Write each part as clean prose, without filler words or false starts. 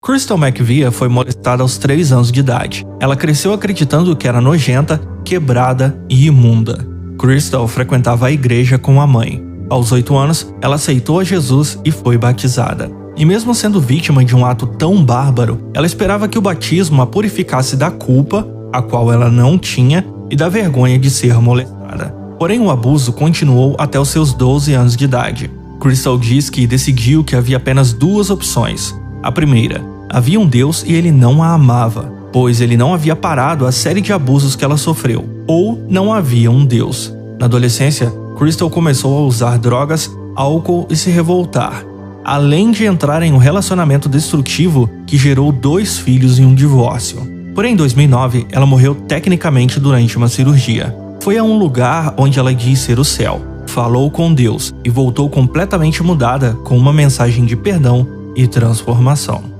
Crystal McVia foi molestada aos 3 anos de idade. Ela cresceu acreditando que era nojenta, quebrada e imunda. Crystal frequentava a igreja com a mãe. Aos 8 anos, ela aceitou a Jesus e foi batizada. E mesmo sendo vítima de um ato tão bárbaro, ela esperava que o batismo a purificasse da culpa, a qual ela não tinha, e da vergonha de ser molestada. Porém, o abuso continuou até os seus 12 anos de idade. Crystal diz que decidiu que havia apenas 2 opções. A primeira, havia um Deus e ele não a amava, pois ele não havia parado a série de abusos que ela sofreu, ou não havia um Deus. Na adolescência, Crystal começou a usar drogas, álcool e se revoltar, além de entrar em um relacionamento destrutivo que gerou 2 filhos e um divórcio. Porém, em 2009, ela morreu tecnicamente durante uma cirurgia. Foi a um lugar onde ela diz ser o céu, falou com Deus e voltou completamente mudada com uma mensagem de perdão e transformação.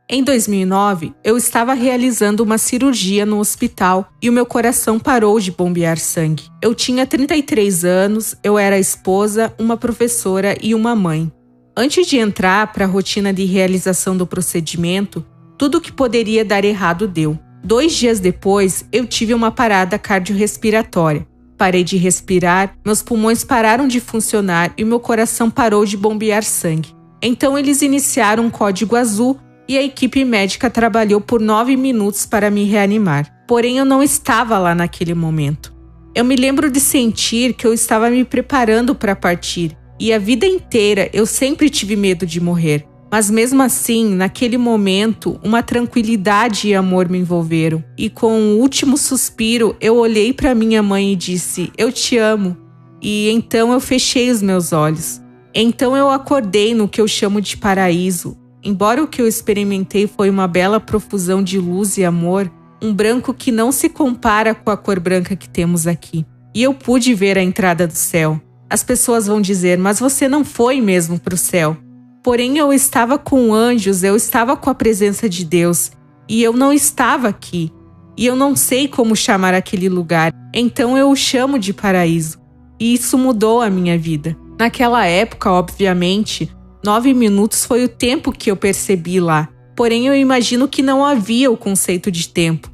Em 2009, eu estava realizando uma cirurgia no hospital e o meu coração parou de bombear sangue. Eu tinha 33 anos, eu era esposa, uma professora e uma mãe. Antes de entrar para a rotina de realização do procedimento, tudo que poderia dar errado deu. 2 dias depois, eu tive uma parada cardiorrespiratória. Parei de respirar, meus pulmões pararam de funcionar e meu coração parou de bombear sangue. Então eles iniciaram um código azul e a equipe médica trabalhou por 9 minutos para me reanimar. Porém, eu não estava lá naquele momento. Eu me lembro de sentir que eu estava me preparando para partir, e a vida inteira eu sempre tive medo de morrer. Mas mesmo assim, naquele momento, uma tranquilidade e amor me envolveram. E com o último suspiro, eu olhei para minha mãe e disse, eu te amo. E então eu fechei os meus olhos. Então eu acordei no que eu chamo de paraíso. Embora o que eu experimentei foi uma bela profusão de luz e amor, um branco que não se compara com a cor branca que temos aqui. E eu pude ver a entrada do céu. As pessoas vão dizer, mas você não foi mesmo para o céu. Porém, eu estava com anjos, eu estava com a presença de Deus. E eu não estava aqui. E eu não sei como chamar aquele lugar. Então eu o chamo de paraíso. E isso mudou a minha vida. Naquela época, obviamente, 9 minutos foi o tempo que eu percebi lá. Porém, eu imagino que não havia o conceito de tempo.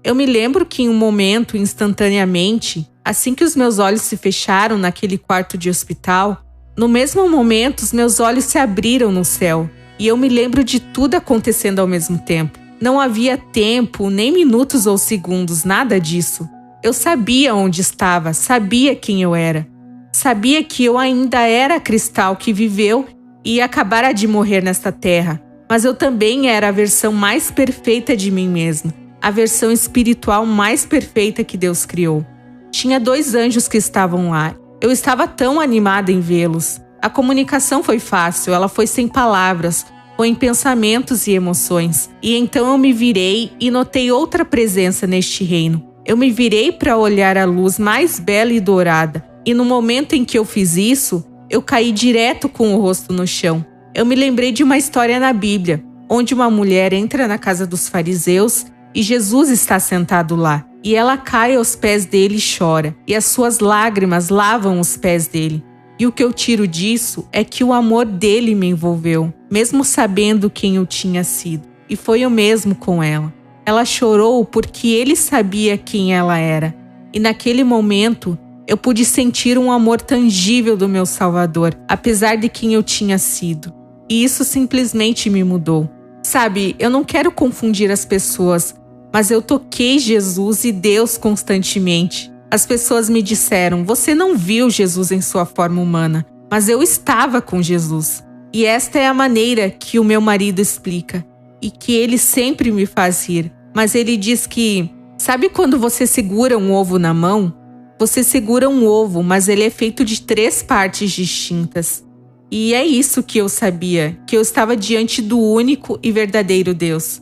Eu me lembro que em um momento, instantaneamente, assim que os meus olhos se fecharam naquele quarto de hospital, no mesmo momento, os meus olhos se abriram no céu. E eu me lembro de tudo acontecendo ao mesmo tempo. Não havia tempo, nem minutos ou segundos, nada disso. Eu sabia onde estava, sabia quem eu era. Sabia que eu ainda era a Cristal que viveu e acabara de morrer nesta terra. Mas eu também era a versão mais perfeita de mim mesma. A versão espiritual mais perfeita que Deus criou. Tinha 2 anjos que estavam lá. Eu estava tão animada em vê-los. A comunicação foi fácil, ela foi sem palavras, foi em pensamentos e emoções. E então eu me virei e notei outra presença neste reino. Eu me virei para olhar a luz mais bela e dourada. E no momento em que eu fiz isso, eu caí direto com o rosto no chão. Eu me lembrei de uma história na Bíblia, onde uma mulher entra na casa dos fariseus e Jesus está sentado lá. E ela cai aos pés dele e chora, e as suas lágrimas lavam os pés dele. E o que eu tiro disso é que o amor dele me envolveu, mesmo sabendo quem eu tinha sido. E foi o mesmo com ela. Ela chorou porque ele sabia quem ela era. E naquele momento, eu pude sentir um amor tangível do meu Salvador, apesar de quem eu tinha sido. E isso simplesmente me mudou. Sabe, eu não quero confundir as pessoas, mas eu toquei Jesus e Deus constantemente. As pessoas me disseram, você não viu Jesus em sua forma humana, mas eu estava com Jesus. E esta é a maneira que o meu marido explica, e que ele sempre me faz rir. Mas ele diz que, sabe quando você segura um ovo na mão? Você segura um ovo, mas ele é feito de 3 partes distintas. E é isso que eu sabia, que eu estava diante do único e verdadeiro Deus.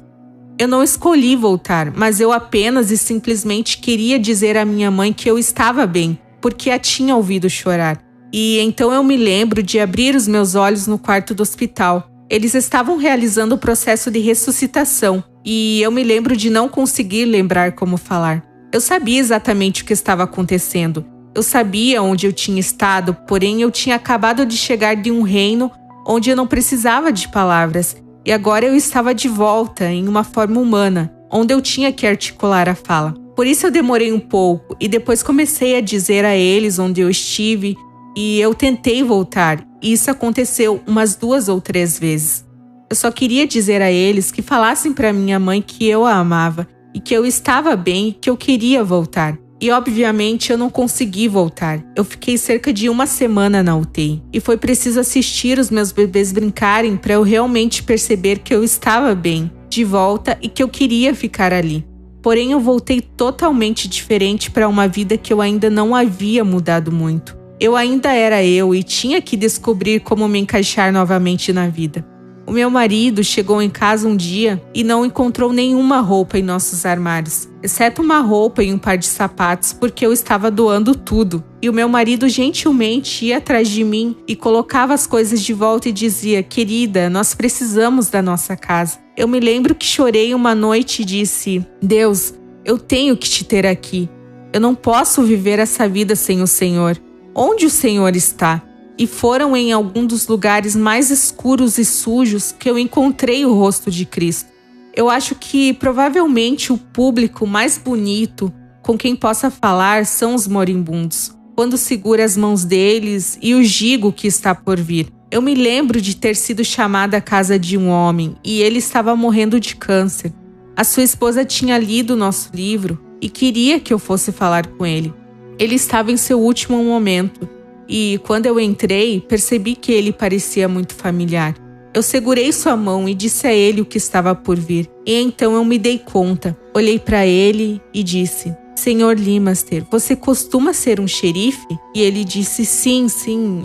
Eu não escolhi voltar, mas eu apenas e simplesmente queria dizer à minha mãe que eu estava bem, porque a tinha ouvido chorar. E então eu me lembro de abrir os meus olhos no quarto do hospital. Eles estavam realizando o processo de ressuscitação, e eu me lembro de não conseguir lembrar como falar. Eu sabia exatamente o que estava acontecendo. Eu sabia onde eu tinha estado, porém eu tinha acabado de chegar de um reino onde eu não precisava de palavras. e agora eu estava de volta em uma forma humana, onde eu tinha que articular a fala. Por isso eu demorei um pouco e depois comecei a dizer a eles onde eu estive e eu tentei voltar, e isso aconteceu umas 2 ou 3 vezes. Eu só queria dizer a eles que falassem para minha mãe que eu a amava e que eu estava bem e que eu queria voltar. E obviamente eu não consegui voltar. Eu fiquei cerca de 1 semana na UTI e foi preciso assistir os meus bebês brincarem para eu realmente perceber que eu estava bem, de volta e que eu queria ficar ali. Porém eu voltei totalmente diferente para uma vida que eu ainda não havia mudado muito. Eu ainda era eu e tinha que descobrir como me encaixar novamente na vida. O meu marido chegou em casa um dia e não encontrou nenhuma roupa em nossos armários, exceto uma roupa e um par de sapatos, porque eu estava doando tudo. E o meu marido gentilmente ia atrás de mim e colocava as coisas de volta e dizia: querida, nós precisamos da nossa casa. Eu me lembro que chorei uma noite e disse: Deus, eu tenho que te ter aqui. Eu não posso viver essa vida sem o Senhor. Onde o Senhor está? E foram em algum dos lugares mais escuros e sujos que eu encontrei o rosto de Cristo. Eu acho que provavelmente o público mais bonito com quem possa falar são os moribundos, quando segura as mãos deles e os digo que está por vir. Eu me lembro de ter sido chamada à casa de um homem e ele estava morrendo de câncer. A sua esposa tinha lido o nosso livro e queria que eu fosse falar com ele. Ele estava em seu último momento. E, quando eu entrei, percebi que ele parecia muito familiar. Eu segurei sua mão e disse a ele o que estava por vir. E então eu me dei conta. Olhei para ele e disse: Senhor Limaster, você costuma ser um xerife? E ele disse: sim,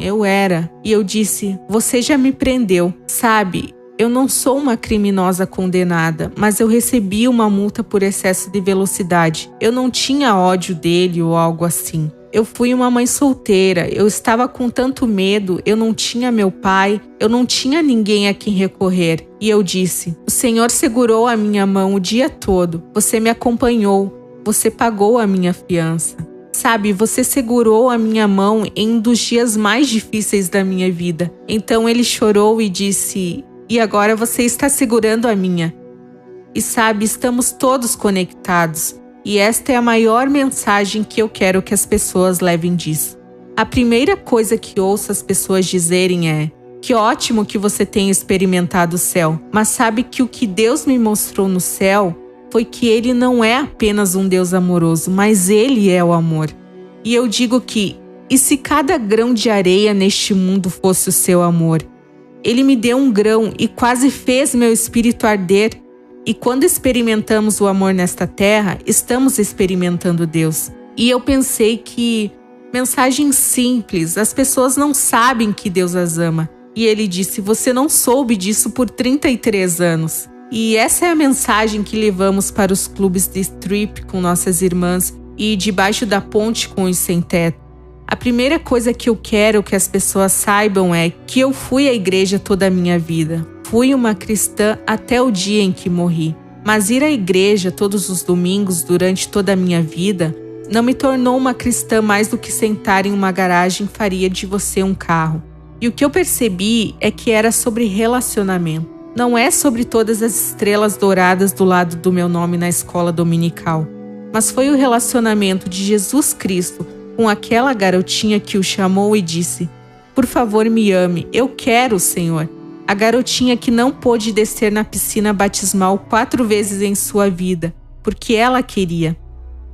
eu era. E eu disse: você já me prendeu. Sabe, eu não sou uma criminosa condenada, mas eu recebi uma multa por excesso de velocidade. Eu não tinha ódio dele ou algo assim. Eu fui uma mãe solteira, eu estava com tanto medo, eu não tinha meu pai, eu não tinha ninguém a quem recorrer. E eu disse: o Senhor segurou a minha mão o dia todo, você me acompanhou, você pagou a minha fiança. Sabe, você segurou a minha mão em um dos dias mais difíceis da minha vida. Então ele chorou e disse: e agora você está segurando a minha. E sabe, estamos todos conectados. E esta é a maior mensagem que eu quero que as pessoas levem disso. A primeira coisa que ouço as pessoas dizerem é: que ótimo que você tenha experimentado o céu, mas sabe que o que Deus me mostrou no céu foi que Ele não é apenas um Deus amoroso, mas Ele é o amor. E eu digo que, e se cada grão de areia neste mundo fosse o seu amor? Ele me deu um grão e quase fez meu espírito arder. E quando experimentamos o amor nesta terra, estamos experimentando Deus. E eu pensei que, mensagem simples, as pessoas não sabem que Deus as ama. E ele disse: você não soube disso por 33 anos. E essa é a mensagem que levamos para os clubes de strip com nossas irmãs e debaixo da ponte com os sem teto. A primeira coisa que eu quero que as pessoas saibam é que eu fui à igreja toda a minha vida. Fui uma cristã até o dia em que morri. Mas ir à igreja todos os domingos durante toda a minha vida não me tornou uma cristã mais do que sentar em uma garagem faria de você um carro. E o que eu percebi é que era sobre relacionamento. Não é sobre todas as estrelas douradas do lado do meu nome na escola dominical. Mas foi o relacionamento de Jesus Cristo com aquela garotinha que o chamou e disse: por favor, me ame, eu quero o Senhor. A garotinha que não pôde descer na piscina batismal 4 vezes em sua vida, porque ela queria.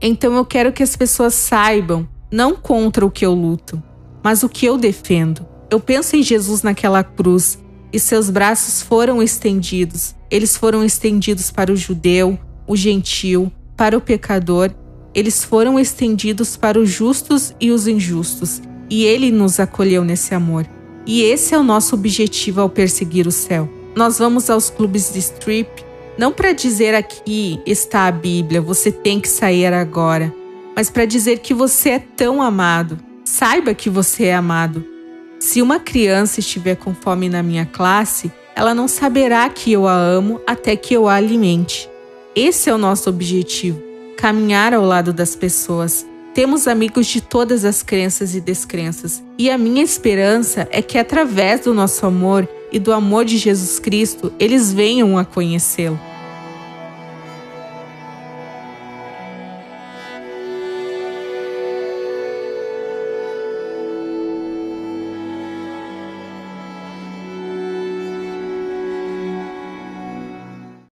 Então eu quero que as pessoas saibam, não contra o que eu luto, mas o que eu defendo. Eu penso em Jesus naquela cruz, e seus braços foram estendidos. Eles foram estendidos para o judeu, o gentil, para o pecador. Eles foram estendidos para os justos e os injustos, e ele nos acolheu nesse amor. E esse é o nosso objetivo ao perseguir o céu. Nós vamos aos clubes de strip, não para dizer aqui está a Bíblia, você tem que sair agora, mas para dizer que você é tão amado. Saiba que você é amado. Se uma criança estiver com fome na minha classe, ela não saberá que eu a amo até que eu a alimente. Esse é o nosso objetivo, caminhar ao lado das pessoas. Temos amigos de todas as crenças e descrenças, e a minha esperança é que através do nosso amor, e do amor de Jesus Cristo, eles venham a conhecê-lo.